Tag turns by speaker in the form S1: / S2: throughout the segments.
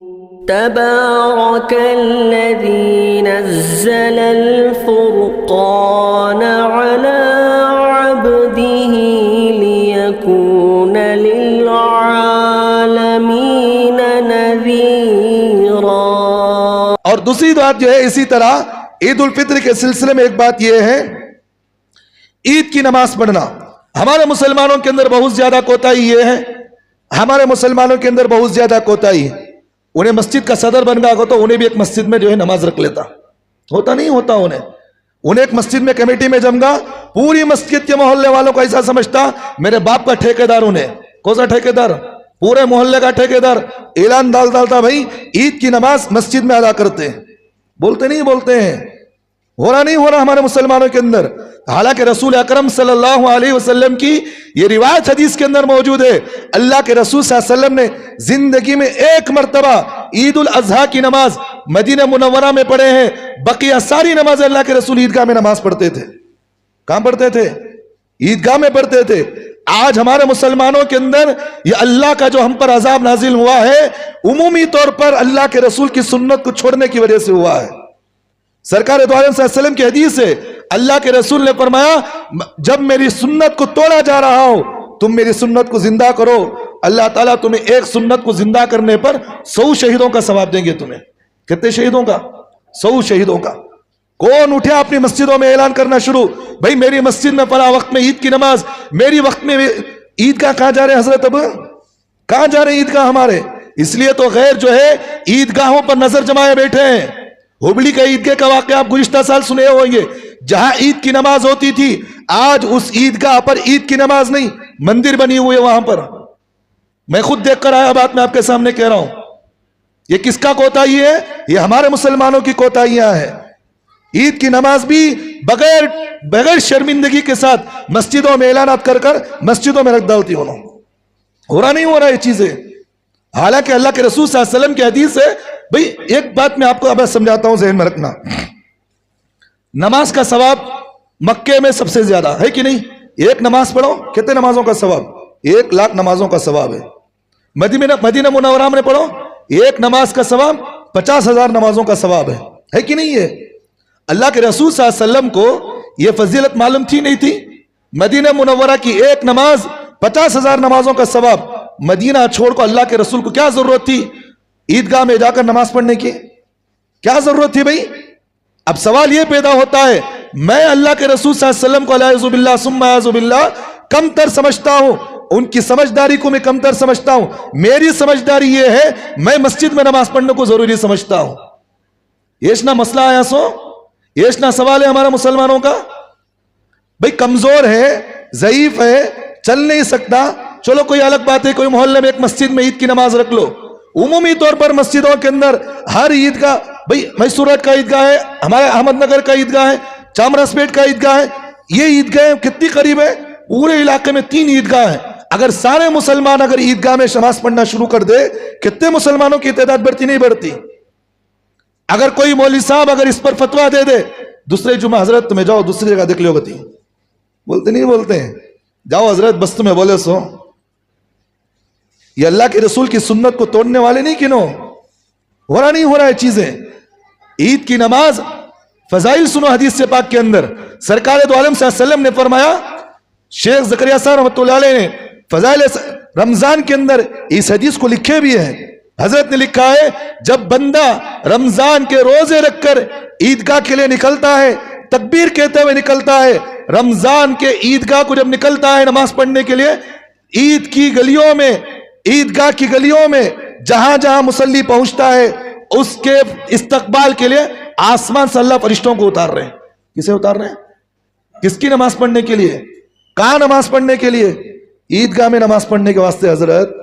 S1: تبارك الذي نزل الفرقان على عبده ليكون للعالمين نذيرا۔
S2: اور دوسری بات جو ہے اسی طرح عید الفطر کے سلسلے میں ایک بات یہ ہے، عید کی نماز پڑھنا ہمارے مسلمانوں کے اندر بہت زیادہ کوتاہی یہ ہے، ہمارے مسلمانوں کے اندر بہت زیادہ کوتاہی ہے۔ انہیں مسجد کا صدر بن گیا تو انہیں بھی ایک مسجد میں جو ہے نماز رکھ لیتا، ہوتا نہیں ہوتا، انہیں ایک مسجد میں کمیٹی میں جم گا، پوری مسجد کے محلے والوں کو ایسا سمجھتا میرے باپ کا ٹھیکیدار، انہیں کون سا ٹھیکیدار؟ پورے محلے کا ٹھیکیدار۔ اعلان ڈالتا بھائی عید کی نماز مسجد میں ادا کرتے ہیں، بولتے نہیں بولتے ہیں، ہو رہا نہیں ہو رہا ہمارے مسلمانوں کے اندر۔ حالانکہ رسول اکرم صلی اللہ علیہ وسلم کی یہ روایت حدیث کے اندر موجود ہے، اللہ کے رسول صلی اللہ علیہ وسلم نے زندگی میں ایک مرتبہ عید الاضحیٰ کی نماز مدینہ منورہ میں پڑھے ہیں، بقیہ ساری نماز اللہ کے رسول عیدگاہ میں نماز پڑھتے تھے۔ کہاں پڑھتے تھے؟ عیدگاہ میں پڑھتے تھے۔ آج ہمارے مسلمانوں کے اندر یہ اللہ کا جو ہم پر عذاب نازل ہوا ہے، عمومی طور پر اللہ کے رسول کی سنت کو چھوڑنے کی وجہ سے ہوا ہے۔ سرکار دو عالم صلی اللہ علیہ وسلم کی حدیث ہے، اللہ کے رسول نے فرمایا جب میری سنت کو توڑا جا رہا ہو تم میری سنت کو زندہ کرو، اللہ تعالیٰ تمہیں ایک سنت کو زندہ کرنے پر 100 شہیدوں کا ثواب دیں گے تمہیں۔ کتنے شہیدوں کا؟ 100 شہیدوں کا۔ کون اٹھے اپنی مسجدوں میں اعلان کرنا شروع، بھئی میری مسجد میں فلاں وقت میں عید کی نماز، میری وقت میں عیدگاہ کہاں جا رہے ہیں حضرت؟ اب کہاں جا رہے ہیں عیدگاہ ہمارے؟ اس لیے تو غیر جو ہے عیدگاہوں پر نظر جمائے بیٹھے ہیں۔ ہبلی کا عیدگاہ کا واقعہ آپ گزشتہ سال سنے ہوئیں گے، جہاں عید کی نماز ہوتی تھی آج اس عیدگاہ پر عید کی نماز نہیں، مندر بنی ہوئی ہے وہاں پر۔ میں خود دیکھ کر آیا، بات میں آپ کے سامنے کہہ رہا ہوں۔ یہ کس کا کوتاہی ہے؟ یہ ہمارے مسلمانوں کی کوتاہیاں ہیں۔ عید کی نماز بھی بغیر شرمندگی کے ساتھ مسجدوں میں اعلانات کر مسجدوں میں رکھ ڈالتی انہوں۔ ہو رہا نہیں ہو رہا یہ چیزیں؟ حالانکہ اللہ کے رسول صلی اللہ علیہ وسلم کی حدیث ہے۔ بھئی ایک بات میں آپ کو اب سمجھاتا ہوں، ذہن میں رکھنا، نماز کا ثواب مکے میں سب سے زیادہ ہے کہ نہیں؟ ایک نماز پڑھو کتنے نمازوں کا ثواب؟ 1,00,000 نمازوں کا ثواب ہے۔ مدینہ منورہ میں پڑھو ایک نماز کا ثواب 50,000 نمازوں کا ثواب ہے کہ نہیں ہے؟ اللہ کے رسول صلی اللہ علیہ وسلم کو یہ فضیلت معلوم تھی نہیں تھی؟ مدینہ منورہ کی ایک نماز 50,000 نمازوں کا ثواب۔ مدینہ چھوڑ کو اللہ کے رسول کو کیا ضرورت تھی عیدگاہ میں جا کر نماز پڑھنے کی؟ کیا ضرورت تھی بھائی؟ اب سوال یہ پیدا ہوتا ہے، میں اللہ کے رسول صلی اللہ علیہ وسلم کو اعوذ باللہ ثم اعوذ باللہ کم تر سمجھتا ہوں، ان کی سمجھداری کو میں کم تر سمجھتا ہوں۔ میری سمجھداری یہ ہے میں مسجد میں نماز پڑھنے کو ضروری سمجھتا ہوں۔ یہ نہ مسئلہ آیا سو، یہ نہ سوال ہے ہمارا مسلمانوں کا۔ بھائی کمزور ہے، ضعیف ہے، چل نہیں سکتا، چلو کوئی الگ بات ہے، کوئی محلے میں ایک مسجد میں عید کی نماز رکھ لو۔ عمومی طور پر مسجدوں کے اندر ہر عید کا، بھئی میسورٹ کا عیدگاہ ہے، ہمارے احمد نگر کا عیدگاہ ہے، چامرس پیٹ کا عیدگاہ ہے، یہ عیدگاہ کتنی قریب ہے؟ پورے علاقے میں 3 عیدگاہ ہیں۔ اگر سارے مسلمان اگر عیدگاہ میں نماز پڑھنا شروع کر دے، کتنے مسلمانوں کی تعداد بڑھتی نہیں بڑھتی؟ اگر کوئی مولوی صاحب اگر اس پر فتویٰ دے دے، دوسرے جمعہ حضرت تمہیں جاؤ دوسری جگہ دیکھ لو گتی، بولتے نہیں بولتے ہیں؟ جاؤ حضرت بس تمہیں بولے سو۔ یہ اللہ کے رسول کی سنت کو توڑنے والے نہیں کنوں؟ ہو رہا نہیں ہو رہا ہے چیزیں؟ عید کی نماز فضائل سنو حدیث سے پاک کے اندر، سرکار دو عالم صلی اللہ علیہ وسلم نے فرمایا، شیخ زکریا صاحب رحمۃ اللہ علیہ نے فضائل رمضان کے اندر اس حدیث کو لکھے بھی ہیں۔ حضرت نے لکھا ہے جب بندہ رمضان کے روزے رکھ کر عیدگاہ کے لیے نکلتا ہے، تکبیر کہتے ہوئے نکلتا ہے، رمضان کے عیدگاہ کو جب نکلتا ہے نماز پڑھنے کے لیے، عید کی گلیوں میں، عیدگاہ کی گلیوں میں جہاں جہاں مصلی پہنچتا ہے اس کے استقبال کے لیے آسمان سے اللہ فرشتوں کو اتار رہے ہیں۔ کسے اتار رہے ہیں؟ کس کی نماز پڑھنے کے لیے؟ کہاں نماز پڑھنے کے لیے؟ عیدگاہ میں نماز پڑھنے کے واسطے۔ حضرت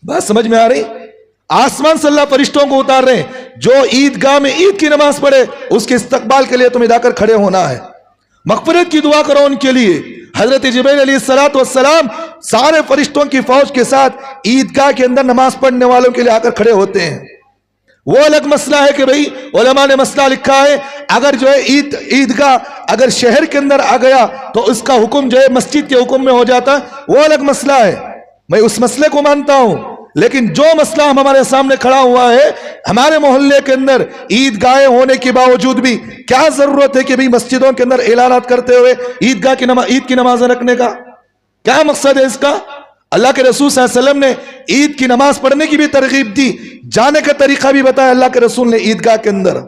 S2: بات سمجھ میں آ رہی؟ آسمان سے اللہ فرشتوں کو اتار رہے ہیں، جو عیدگاہ میں عید کی نماز پڑھے اس کے استقبال کے لیے تمہیں جا کر کھڑے ہونا ہے، مغفرت کی دعا کرو ان کے لیے۔ حضرت جبریل علیہ السلام سارے فرشتوں کی فوج کے ساتھ عیدگاہ کے اندر نماز پڑھنے والوں کے لیے آ کر کھڑے ہوتے ہیں۔ وہ الگ مسئلہ ہے کہ بھئی علماء نے مسئلہ لکھا ہے، اگر جو ہے عیدگاہ اگر شہر کے اندر آ گیا تو اس کا حکم جو ہے مسجد کے حکم میں ہو جاتا ہے، وہ الگ مسئلہ ہے، میں اس مسئلے کو مانتا ہوں۔ لیکن جو مسئلہ ہمارے سامنے کھڑا ہوا ہے ہمارے محلے کے اندر عیدگاہیں ہونے کے باوجود بھی کیا ضرورت ہے کہ بھی مسجدوں کے اندر اعلانات کرتے ہوئے عید کی نمازیں رکھنے کا کیا مقصد ہے اس کا؟ اللہ کے رسول صلی اللہ علیہ وسلم نے عید کی نماز پڑھنے کی بھی ترغیب دی، جانے کا طریقہ بھی بتایا اللہ کے رسول نے عیدگاہ کے اندر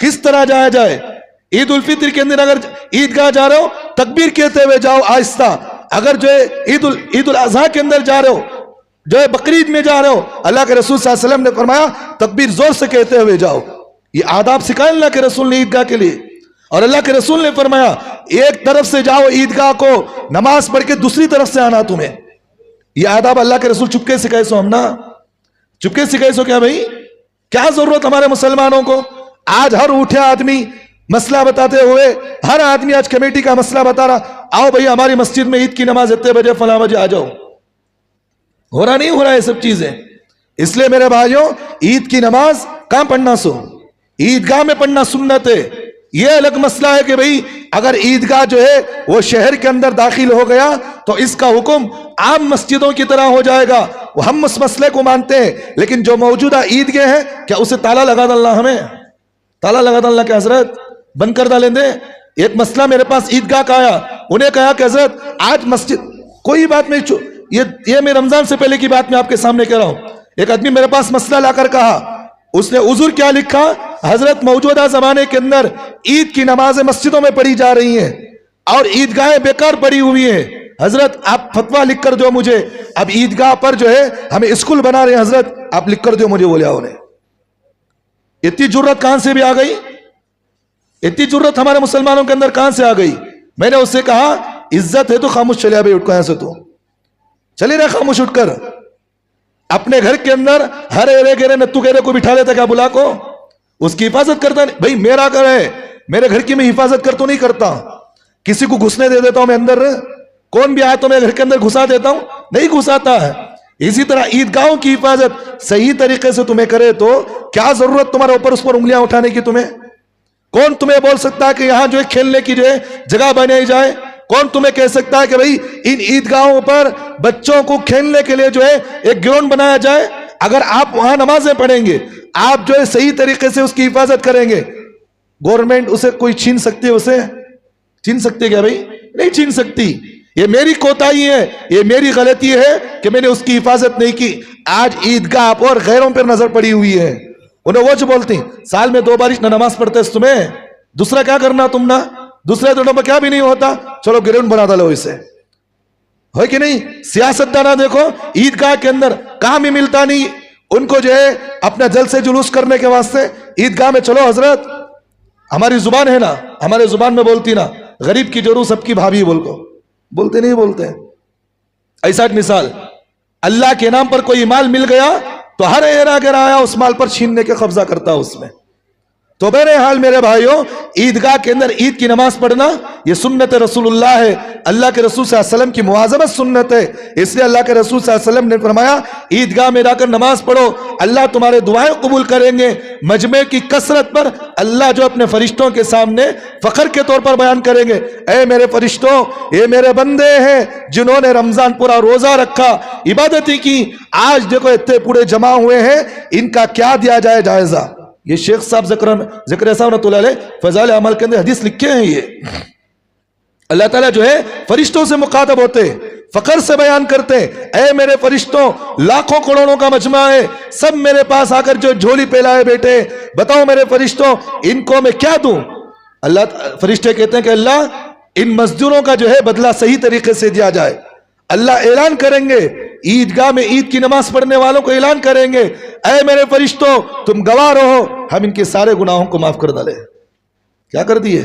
S2: کس طرح جایا جائے۔ عید الفطر کے اندر اگر عیدگاہ جا رہے ہو تکبیر کہتے ہوئے جاؤ آہستہ، اگر جو ہے عید الاضحیٰ کے اندر جا رہے ہو، جو ہے بقرعید میں جا رہے ہو، اللہ کے رسول صلی اللہ علیہ وسلم نے فرمایا تکبیر زور سے کہتے ہوئے جاؤ۔ یہ آداب سکھائے اللہ کے رسول نے عیدگاہ کے لیے، اور اللہ کے رسول نے فرمایا ایک طرف سے جاؤ عیدگاہ کو نماز پڑھ کے دوسری طرف سے آنا تمہیں۔ یہ آداب اللہ کے رسول چپکے سکھائے سو ہم نا چپکے سکھائے سو کیا بھائی؟ کیا ضرورت ہمارے مسلمانوں کو؟ آج ہر اٹھے آدمی مسئلہ بتاتے ہوئے، ہر آدمی آج کمیٹی کا مسئلہ بتا رہا، آؤ بھئی ہماری مسجد میں عید کی نماز اتنے بجے فلاں بجے آ جاؤ۔ ہو رہا نہیں ہو رہا یہ سب چیزیں؟ اس لیے میرے بھائیوں عید کی نماز کہاں پڑھنا سو؟ عیدگاہ میں پڑھنا سنت ہے۔ یہ الگ مسئلہ ہے کہ بھئی اگر عیدگاہ جو ہے وہ شہر کے اندر داخل ہو گیا تو اس کا حکم عام مسجدوں کی طرح ہو جائے گا، وہ ہم اس مسئلے کو مانتے ہیں، لیکن جو موجودہ عیدگاہ ہیں کیا اسے تالا لگا ڈالنا؟ ہمیں تالا لگا ڈالنا کہ حضرت بند کر ڈالیں دے؟ ایک مسئلہ میرے پاس عیدگاہ کا آیا، انہیں کہا کہ حضرت آج مسجد کوئی بات نہیں، یہ میں رمضان سے پہلے کی بات میں آپ کے سامنے کہہ رہا ہوں، ایک آدمی میرے پاس مسئلہ لا کر کہا، اس نے عذر کیا لکھا؟ حضرت موجودہ زمانے کے اندر عید کی نمازیں مسجدوں میں پڑھی جا رہی ہیں اور عیدگاہیں بیکار پڑی ہوئی ہیں، حضرت آپ فتویٰ لکھ کر دو مجھے، اب عیدگاہ پر جو ہے ہمیں اسکول بنا رہے ہیں، حضرت آپ لکھ کر دو مجھے۔ بولے انہیں اتنی جرت کہاں سے بھی آ گئی؟ اتنی جرت ہمارے مسلمانوں کے اندر کہاں سے آ گئی؟ میں نے اس سے کہا عزت ہے تو خاموش چلے ابھی اٹھ کر یہاں سے، تو چلے رہے خاموش اٹھ کر۔ اپنے گھر کے اندر ہر ایرے گیرے نتو گیرے کو بٹھا لیتا کیا بلا کو؟ اس کی حفاظت کرتا نہیں؟ بھائی میرا گھر ہے، میرے گھر کی میں حفاظت کر تو نہیں کرتا، کسی کو گھسنے دے دیتا ہوں میں اندر؟ کون بھی آئے تو میں گھر کے اندر گھسا دیتا ہوں؟ نہیں گھساتا ہے۔ اسی طرح عیدگاہوں کی حفاظت صحیح طریقے سے تمہیں کرے تو کیا ضرورت تمہارے اوپر اس پر انگلیاں اٹھانے کی؟ کون تمہیں بول سکتا ہے کہ یہاں جو ہے کھیلنے کی جو ہے جگہ بنائی جائے؟ کون تمہیں کہہ سکتا ہے کہ بھئی ان عیدگاہوں پر بچوں کو کھیلنے کے لیے جو ہے ایک گراؤنڈ بنایا جائے؟ اگر آپ وہاں نمازیں پڑھیں گے، آپ جو ہے صحیح طریقے سے اس کی حفاظت کریں گے، گورنمنٹ اسے کوئی چھین سکتی ہے؟ اسے چھین سکتی ہے کیا بھئی؟ نہیں چھین سکتی۔ یہ میری کوتاہی ہے، یہ میری غلطی ہے کہ میں نے اس کی حفاظت نہیں کی۔ آج عیدگاہ پر غیروں پر نظر پڑی ہوئی ہے، انہیں وہ جو بولتے ہیں سال میں 2 بار نہ نماز پڑھتے تمہیں دوسرا کیا کرنا؟ تم نہ دوسرے دنوں میں کیا بھی نہیں ہوتا، چلو گراؤنڈ بنا ڈالو اسے، ہے کہ نہیں؟ سیاست دانا دیکھو عیدگاہ کے اندر کام ہی ملتا نہیں ان کو جو ہے اپنا جلسے جلوس کرنے کے واسطے عیدگاہ میں چلو حضرت، ہماری زبان ہے نا، ہمارے زبان میں بولتی نا، غریب کی ضرور سب کی بھابھی بول کو بولتے نہیں بولتے؟ ایسا ایک مثال، اللہ کے نام پر کوئی مال مل گیا تو ہر ایرا گرا آیا اس مال پر چھیننے کے قبضہ کرتا اس میں۔ تو بہرحال میرے بھائیوں عیدگاہ کے اندر عید کی نماز پڑھنا یہ سنت رسول اللہ ہے، اللہ کے رسول صلی اللہ علیہ وسلم کی مواظبت سنت ہے، اس لیے اللہ کے رسول صلی اللہ علیہ وسلم نے فرمایا عیدگاہ میں جا کر نماز پڑھو، اللہ تمہارے دعائیں قبول کریں گے۔ مجمع کی کثرت پر اللہ جو اپنے فرشتوں کے سامنے فخر کے طور پر بیان کریں گے، اے میرے فرشتوں، یہ میرے بندے ہیں جنہوں نے رمضان پورا روزہ رکھا، عبادتیں کی، آج دیکھو اتنے پورے جمع ہوئے ہیں، ان کا کیا دیا جائے جائزہ۔ یہ شیخ صاحب ذکر صاحب رحمۃ اللہ علیہ فضائل عمل کے اندر حدیث لکھے ہیں، یہ اللہ تعالیٰ جو ہے فرشتوں سے مخاطب ہوتے، فخر سے بیان کرتے، اے میرے فرشتوں، لاکھوں کروڑوں کا مجمع ہے، سب میرے پاس آ کر جو جھولی پھیلائے بیٹھے، بتاؤ میرے فرشتوں ان کو میں کیا دوں؟ اللہ فرشتے کہتے ہیں کہ اللہ ان مزدوروں کا جو ہے بدلہ صحیح طریقے سے دیا جائے۔ اللہ اعلان کریں گے عیدگاہ میں عید کی نماز پڑھنے والوں کو اعلان کریں گے، اے میرے فرشتوں تم گواہ رہو، ہم ان کے سارے گناہوں کو معاف کر ڈالے۔ کیا کر دیے؟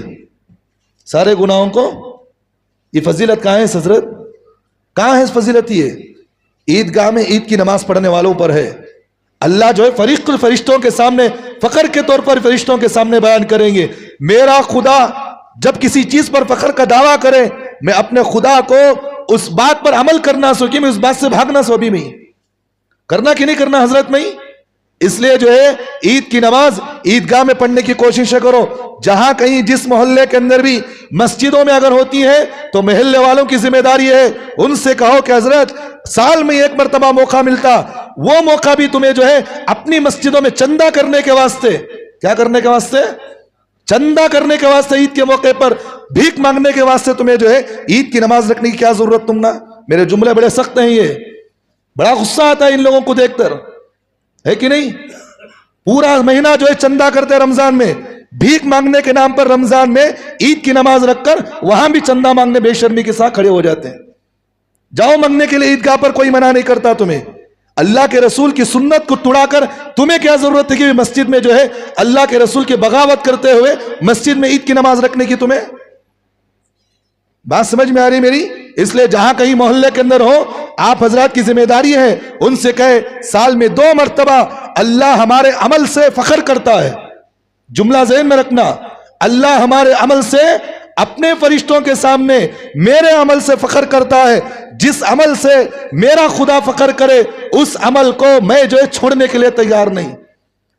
S2: سارے گناہوں کو۔ یہ فضیلت کہاں ہے حضرت؟ کہاں ہے اس فضیلت؟ یہ عیدگاہ میں عید کی نماز پڑھنے والوں پر ہے۔ اللہ جو ہے فرشتوں کے سامنے فخر کے طور پر فرشتوں کے سامنے بیان کریں گے، میرا خدا جب کسی چیز پر فخر کا دعویٰ کرے، میں اپنے خدا کو اس بات پر عمل کرنا سو کہ میں اس بات سے بھاگنا سو، ابھی میں کرنا کہ نہیں کرنا حضرت؟ میں اس لیے جو ہے عید کی نماز عیدگاہ میں پڑھنے کی کوشش کرو. جہاں کہیں جس محلے کے اندر بھی مسجدوں میں اگر ہوتی ہے تو محلے والوں کی ذمہ داری ہے ان سے کہو کہ حضرت سال میں ایک مرتبہ موقع ملتا, وہ موقع بھی تمہیں جو ہے اپنی مسجدوں میں چندہ کرنے کے واسطے, کیا کرنے کے واسطے, چندہ کرنے کے واسطے, عید کے موقع پر بھیک مانگنے کے واسطے تمہیں جو ہے عید کی نماز رکھنے کی کیا ضرورت تم نہ. میرے جملے بڑے سخت ہیں, یہ بڑا غصہ آتا ہے ان لوگوں کو دیکھ کر, ہے کہ نہیں. پورا مہینہ جو ہے چندہ کرتے رمضان میں, بھیک مانگنے کے نام پر رمضان میں عید کی نماز رکھ کر وہاں بھی چندہ مانگنے بے شرمی کے ساتھ کھڑے ہو جاتے ہیں. جاؤ مانگنے کے لیے عیدگاہ پر, کوئی منع نہیں کرتا تمہیں. اللہ کے رسول کی سنت کو توڑا کر تمہیں کیا ضرورت ہے کہ مسجد میں جو ہے اللہ کے رسول کی بغاوت کرتے ہوئے مسجد میں عید کی نماز رکھنے کی. تمہیں بات سمجھ میں آ رہی میری؟ اس لیے جہاں کہیں محلے کے اندر ہو, آپ حضرات کی ذمہ داری ہے ان سے کہے سال میں 2 مرتبہ اللہ ہمارے عمل سے فخر کرتا ہے. جملہ ذہن میں رکھنا, اللہ ہمارے عمل سے اپنے فرشتوں کے سامنے میرے عمل سے فخر کرتا ہے. جس عمل سے میرا خدا فخر کرے اس عمل کو میں جو ہے چھوڑنے کے لیے تیار نہیں.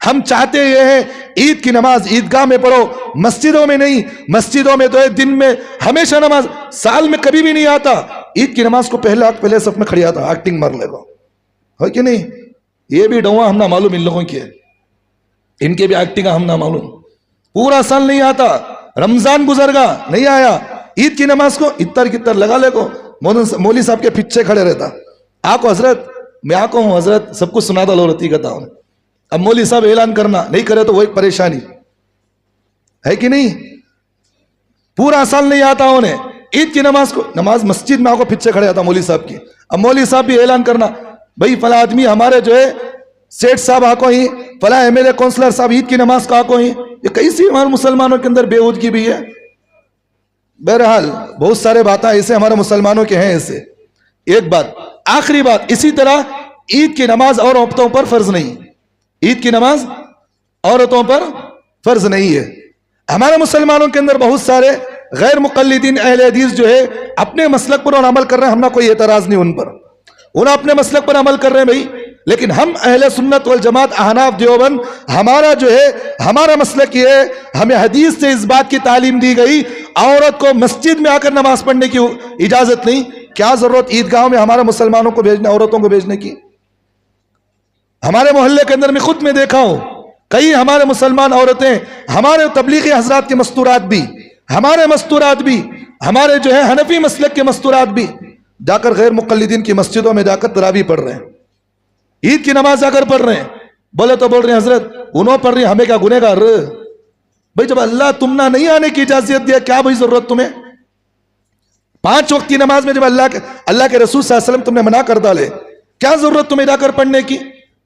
S2: ہم چاہتے یہ ہیں عید کی نماز عیدگاہ میں پڑھو, مسجدوں میں نہیں. مسجدوں میں تو ہے دن میں ہمیشہ نماز, سال میں کبھی بھی نہیں آتا عید کی نماز کو پہلے صف میں کھڑی آتا, ایکٹنگ مار لے گا, ہے کہ نہیں. یہ بھی ڈوا ہم نہ معلوم ان لوگوں کی ہے, ان کے بھی ایکٹنگ ہم نہ معلوم. پورا سال نہیں آتا, رمضان گزر گا نہیں آیا, عید کی نماز کو اتر کتر لگا لے کو, مولوی صاحب کے پیچھے کھڑے رہتا. آکو حضرت, میں آکو ہوں حضرت, سب کچھ سنا دو رتی کہتا ہوں. اب مولوی صاحب اعلان کرنا نہیں کرے تو وہ ایک پریشانی ہے کہ نہیں. پورا سال نہیں آتا انہیں عید کی نماز کو, نماز مسجد میں آکو پیچھے کھڑے آتا مولوی صاحب کی. اب مولوی صاحب بھی اعلان کرنا بھئی فلاں آدمی ہمارے جو ہے سیٹ صاحب آکو ہی, فلاں ایم ایل اے کونسلر صاحب عید کی نماز کا آکو ہی. یہ کیسی ہمارے مسلمانوں کے اندر بے ہودگی بھی ہے. بہرحال بہت سارے باتیں ایسے ہمارے مسلمانوں کے ہیں ایسے. ایک بات, آخری بات, اسی طرح عید کی نماز اور عورتوں پر فرض نہیں. عید کی نماز عورتوں پر فرض نہیں ہے. ہمارے مسلمانوں کے اندر بہت سارے غیر مقلدین اہل حدیث جو ہے اپنے مسلک پر عمل کر رہے ہیں, ہم نہ کوئی اعتراض نہیں ان پر, انہوں اپنے مسلک پر عمل کر رہے ہیں بھائی. لیکن ہم اہل سنت والجماعت احناف دیوبند, ہمارا جو ہے ہمارا مسلک یہ ہے, ہمیں حدیث سے اس بات کی تعلیم دی گئی عورت کو مسجد میں آ کر نماز پڑھنے کی اجازت نہیں. کیا ضرورت عیدگاہوں میں ہمارے مسلمانوں کو بھیجنے, عورتوں کو بھیجنے کی. ہمارے محلے کے اندر میں خود میں دیکھا ہوں کئی ہمارے مسلمان عورتیں, ہمارے تبلیغی حضرات کے مستورات بھی, ہمارے مستورات بھی, ہمارے جو ہے حنفی مسلک کے مستورات بھی جا کر غیر مقلدین کی مسجدوں میں جا کر تراویح پڑھ رہے ہیں, عید کی نماز جا کر پڑھ رہے ہیں. بولے تو بول رہے ہیں حضرت انہوں پڑھ رہی ہیں, ہمیں کیا گنہگار. بھائی جب اللہ تم نہ نہیں آنے کی اجازت دیا, کیا بھائی ضرورت تمہیں. 5 وقت کی نماز میں جب اللہ کے رسول صلی اللہ علیہ وسلم تم نے منع کر ڈالے, کیا ضرورت تمہیں جا کر پڑھنے کی.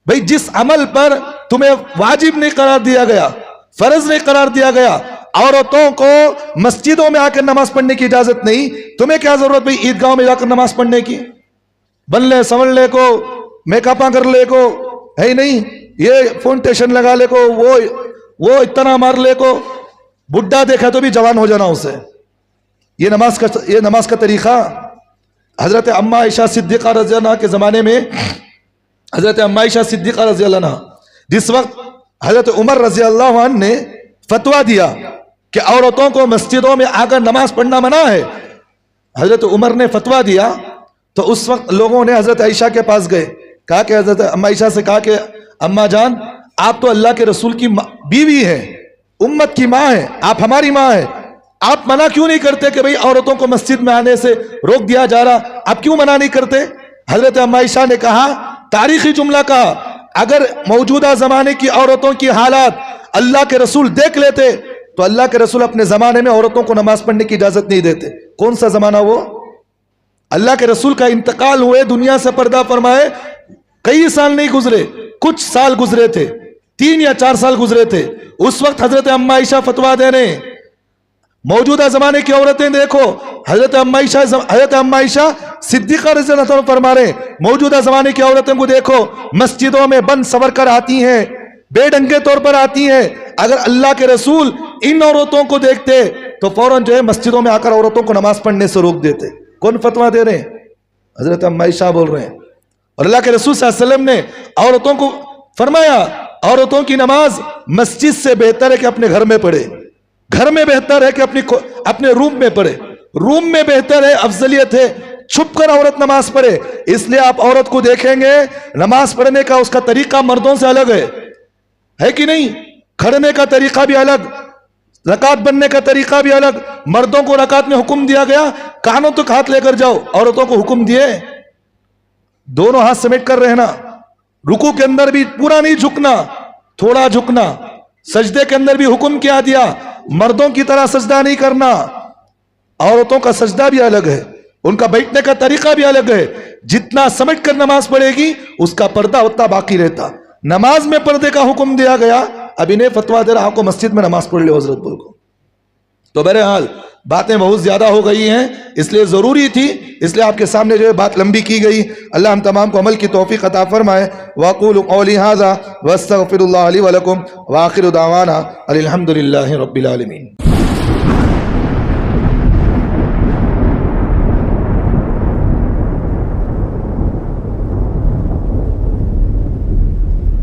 S2: بھائی جس عمل پر تمہیں واجب نہیں قرار دیا گیا, فرض نہیں قرار دیا گیا, عورتوں کو مسجدوں میں آ کر نماز پڑھنے کی اجازت نہیں, تمہیں کیا ضرورت بھائی عیدگاہوں میں جا کر نماز پڑھنے کی. بن لے سنور لے کو, میک اپ کر لے کو, ہے نہیں, یہ فاؤنڈیشن لگا لے کو, وہ اتنا مار لے کو, بڈھا دیکھا تو بھی جوان ہو جانا اسے. یہ نماز کا طریقہ. حضرت اما عائشہ صدیقہ رضی اللہ عنہ کے زمانے میں, حضرت اما عائشہ صدیقہ رضی اللہ عنہ, جس وقت حضرت عمر رضی اللہ عنہ نے فتویٰ دیا کہ عورتوں کو مسجدوں میں آ کر نماز پڑھنا منع ہے, حضرت عمر نے فتویٰ دیا تو اس وقت لوگوں نے حضرت عائشہ کے پاس گئے, کہا کہ حضرت اما عائشہ سے کہا کہ اما جان آپ تو اللہ کے رسول کی بیوی ہیں, امت کی ماں ہیں, آپ ہماری ماں ہیں, آپ منع کیوں نہیں کرتے کہ بھئی عورتوں کو مسجد میں آنے سے روک دیا جا رہا, آپ کیوں منع نہیں کرتے. حضرت اما عائشہ نے کہا, تاریخی جملہ کہا, اگر موجودہ زمانے کی عورتوں کی حالات اللہ کے رسول دیکھ لیتے تو اللہ کے رسول اپنے زمانے میں عورتوں کو نماز پڑھنے کی اجازت نہیں دیتے. کون سا زمانہ وہ؟ اللہ کے رسول کا انتقال ہوئے, دنیا سے پردہ فرمائے, کئی سال نہیں گزرے, کچھ سال گزرے تھے, 3 یا 4 سال گزرے تھے. اس وقت حضرت اما عائشہ فتویٰ دے رہے ہیں. موجودہ زمانے کی عورتیں دیکھو, حضرت اما عائشہ صدیقہ رضی اللہ عنہ فرما رہے ہیں, موجودہ زمانے کی عورتوں کو دیکھو, مسجدوں میں بند سور کر آتی ہیں, بے ڈنگے طور پر آتی ہیں. اگر اللہ کے رسول ان عورتوں کو دیکھتے تو فوراً جو ہے مسجدوں میں آ کر عورتوں کو نماز پڑھنے سے روک دیتے. کون فتویٰ دے رہے ہیں؟ حضرت اما عائشہ بول رہے ہیں. اور اللہ کے رسول صلی اللہ علیہ وسلم نے عورتوں کو فرمایا عورتوں کی نماز مسجد سے بہتر ہے کہ اپنے گھر میں پڑھے، گھر میں بہتر ہے کہ اپنے روم میں پڑھے، روم میں بہتر ہے، افضلیت ہے چھپ کر عورت نماز پڑھے۔ اس لیے آپ عورت کو دیکھیں گے نماز پڑھنے کا اس کا طریقہ مردوں سے الگ ہے کہ نہیں؟ کھڑنے کا طریقہ بھی الگ، رکعت بننے کا طریقہ بھی الگ۔ مردوں کو رکعت میں حکم دیا گیا کانوں تک ہاتھ لے کر جاؤ، عورتوں کو حکم دیے دونوں ہاتھ سمیٹ کر رہنا، رکوع کے اندر بھی پورا نہیں جھکنا، تھوڑا جھکنا، سجدے کے اندر بھی حکم کیا دیا مردوں کی طرح سجدہ نہیں کرنا۔ عورتوں کا سجدہ بھی الگ ہے، ان کا بیٹھنے کا طریقہ بھی الگ ہے، جتنا سمٹ کر نماز پڑھے گی اس کا پردہ اتنا باقی رہتا۔ نماز میں پردے کا حکم دیا گیا، اب انہیں فتویٰ دے رہا کو مسجد میں نماز پڑھ لے حضرت بول کو۔ تو بہرحال باتیں بہت زیادہ ہو گئی ہیں، اس لیے ضروری تھی، اس لیے آپ کے سامنے جو ہے بات لمبی کی گئی۔ اللہ ہم تمام کو عمل کی توفیق عطا فرمائے۔ وَأَقُولُ قَوْلِي هَذَا وَأَسْتَغْفِرُ اللَّهَ لِي وَلَكُمْ وَآخِرُ دَعْوَانَا الْحَمْدُ لِلَّهِ رَبِّ الْعَالَمِينَ۔